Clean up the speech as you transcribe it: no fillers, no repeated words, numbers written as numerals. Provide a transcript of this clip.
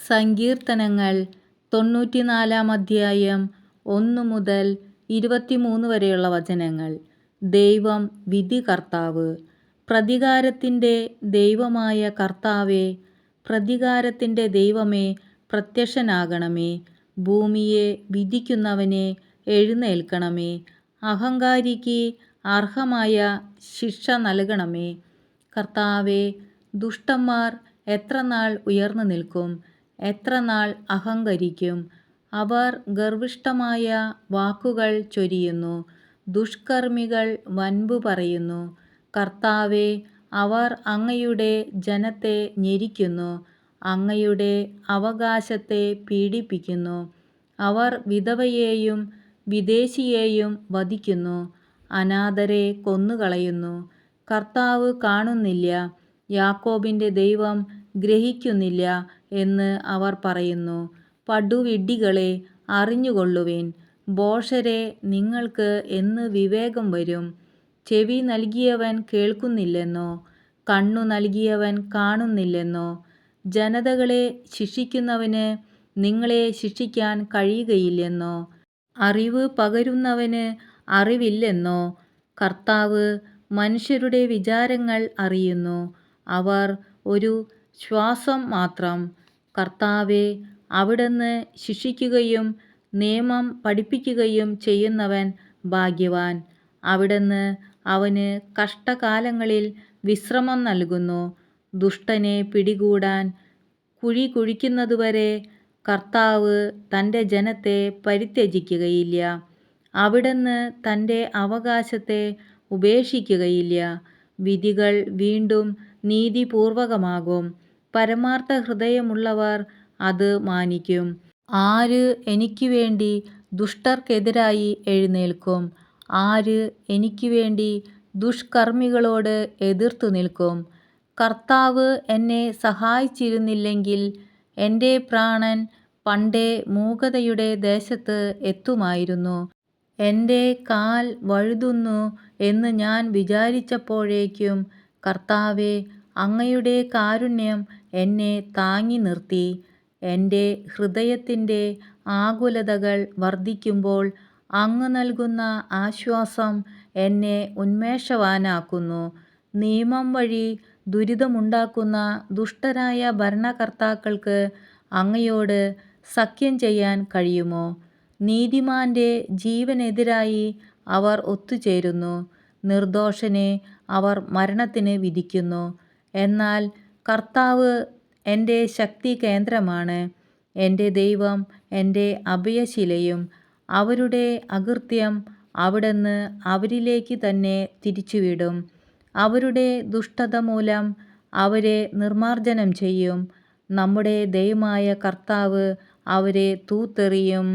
സങ്കീർത്തനങ്ങൾ 94 അധ്യായം 1 മുതൽ 23 വരെയുള്ള വചനങ്ങൾ. ദൈവം വിധികർത്താവ്. പ്രതികാരത്തിൻ്റെ ദൈവമായ കർത്താവേ, പ്രതികാരത്തിൻ്റെ ദൈവമേ, പ്രത്യക്ഷനാകണമേ. ഭൂമിയെ വിധിക്കുന്നവനെ, എഴുന്നേൽക്കണമേ. അഹങ്കാരിക്ക് അർഹമായ ശിക്ഷ നൽകണമേ. കർത്താവേ, ദുഷ്ടന്മാർ എത്രനാൾ ഉയർന്നു നിൽക്കും? എത്രനാൾ അഹങ്കരിക്കും? അവർ ഗർവിഷ്ഠമായ വാക്കുകൾ ചൊരിയുന്നു. ദുഷ്കർമ്മികൾ വൻപു പറയുന്നു. കർത്താവേ, അവർ അങ്ങയുടെ ജനത്തെ ഞെരിക്കുന്നു, അങ്ങയുടെ അവകാശത്തെ പീഡിപ്പിക്കുന്നു. അവർ വിധവയെയും വിദേശിയെയും വധിക്കുന്നു, അനാഥരെ കൊന്നുകളയുന്നു. കർത്താവ് കാണുന്നില്ല, യാക്കോബിൻ്റെ ദൈവം ഗ്രഹിക്കുന്നില്ല എന്ന് അവർ പറയുന്നു. പടുവിഡ്ഢികളെ, അറിഞ്ഞുകൊള്ളുവിൻ. ഭോഷരെ, നിങ്ങൾക്ക് എന്ന് വിവേകം വരും? ചെവി നൽകിയവൻ കേൾക്കുന്നില്ലെന്നോ? കണ്ണു നൽകിയവൻ കാണുന്നില്ലെന്നോ? ജനതകളെ ശിക്ഷിക്കുന്നവന് നിങ്ങളെ ശിക്ഷിക്കാൻ കഴിയുകയില്ലെന്നോ? അറിവ് പകരുന്നവന് അറിവില്ലെന്നോ? കർത്താവ് മനുഷ്യരുടെ വിചാരങ്ങൾ അറിയുന്നു, അവർ ഒരു ശ്വാസം മാത്രം. കർത്താവേ, അവിടുന്ന് ശിക്ഷിക്കുകയും നിയമം പഠിപ്പിക്കുകയും ചെയ്യുന്നവൻ ഭാഗ്യവാൻ. അവിടുന്ന് അവന് കഷ്ടകാലങ്ങളിൽ വിശ്രമം നൽകുന്നു. ദുഷ്ടനെ പിടികൂടാൻ കുഴി കുഴിക്കുന്നതുവരെ കർത്താവ് തൻ്റെ ജനത്തെ പരിത്യജിക്കുകയില്ല. അവിടുന്ന് തൻ്റെ അവകാശത്തെ ഉപേക്ഷിക്കുകയില്ല. വിധികൾ വീണ്ടും നീതിപൂർവകമാകും. പരമാർത്ഥ ഹൃദയമുള്ളവർ അത് മാനിക്കും. ആര് എനിക്ക് വേണ്ടി ദുഷ്ടർക്കെതിരായി എഴുന്നേൽക്കും? ആര് എനിക്ക് വേണ്ടി ദുഷ്കർമ്മികളോട് എതിർത്തു നിൽക്കും? കർത്താവ് എന്നെ സഹായിച്ചിരുന്നില്ലെങ്കിൽ എൻ്റെ പ്രാണൻ പണ്ടേ മൂകതയുടെ ദേശത്ത് എത്തുമായിരുന്നു. എൻ്റെ കാൽ വഴുതുന്നു എന്ന് ഞാൻ വിചാരിച്ചപ്പോഴേക്കും കർത്താവേ, അങ്ങയുടെ കാരുണ്യം എന്നെ താങ്ങി നിർത്തി. എൻ്റെ ഹൃദയത്തിൻ്റെ ആകുലതകൾ വർദ്ധിക്കുമ്പോൾ അങ്ങ് നൽകുന്ന ആശ്വാസം എന്നെ ഉന്മേഷവാനാക്കുന്നു. നിയമം വഴി ദുരിതമുണ്ടാക്കുന്ന ദുഷ്ടരായ ഭരണകർത്താക്കൾക്ക് അങ്ങയോട് സഖ്യം ചെയ്യാൻ കഴിയുമോ? നീതിമാൻ്റെ ജീവനെതിരായി അവർ ഒത്തുചേരുന്നു, നിർദോഷനെ അവർ മരണത്തിന് വിധിക്കുന്നു. എന്നാൽ കർത്താവ് എൻ്റെ ശക്തി കേന്ദ്രമാണ്, എൻ്റെ ദൈവം എൻ്റെ അഭയശിലയും. അവരുടെ അകൃത്യം അവിടുന്ന് അവരിലേക്ക് തന്നെ തിരിച്ചുവിടും. അവരുടെ ദുഷ്ടത മൂലം അവരെ നിർമ്മാർജ്ജനം ചെയ്യും. നമ്മുടെ ദൈവമായ കർത്താവ് അവരെ തൂത്തെറിയും.